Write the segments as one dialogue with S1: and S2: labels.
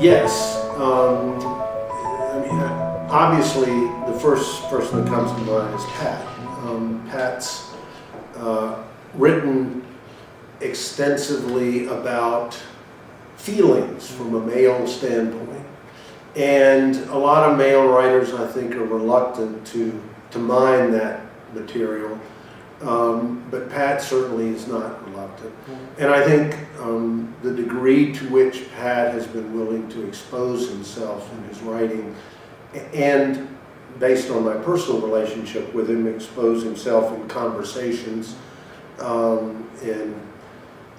S1: Yes. Obviously, the first person that comes to mind is Pat. Pat's written extensively about feelings from a male standpoint. And a lot of male writers, I think, are reluctant to mine that material. But Pat certainly is not reluctant. And I think the degree to which Pat has been willing to expose himself in his writing, and based on my personal relationship with him, expose himself in conversations, in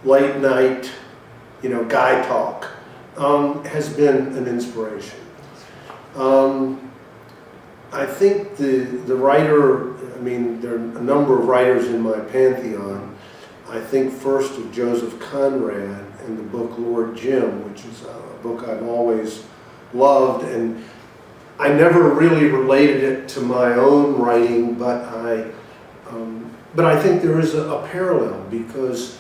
S1: late night, guy talk, has been an inspiration. I think the writer, there are a number of writers in my pantheon. I think first of Joseph Conrad and the book Lord Jim, which is a book I've always loved, and I never really related it to my own writing, but I think there is a parallel, because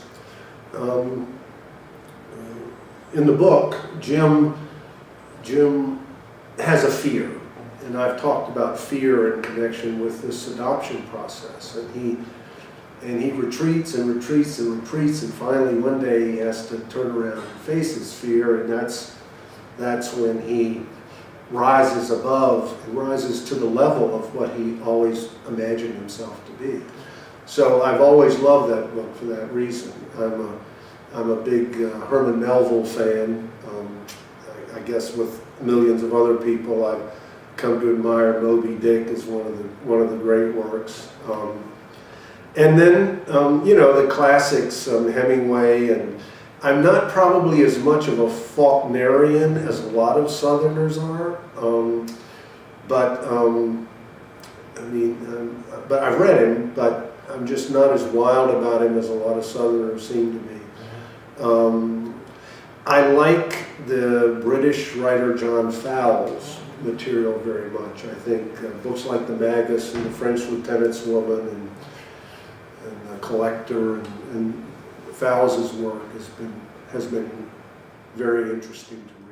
S1: in the book, Jim has a fear. And I've talked about fear in connection with this adoption process. And he retreats and retreats and retreats, and finally one day he has to turn around and face his fear, and that's when he rises above and rises to the level of what he always imagined himself to be. So I've always loved that book for that reason. I'm a big Herman Melville fan. I guess with millions of other people, I've come to admire Moby Dick as one of the great works. And then, the classics, Hemingway, and I'm not probably as much of a Faulknerian as a lot of Southerners are, but I've read him, but I'm just not as wild about him as a lot of Southerners seem to be. I like the British writer John Fowles' material very much. I think books like The Magus and The French Lieutenant's Woman and The Collector and Fowles' work has been very interesting to read.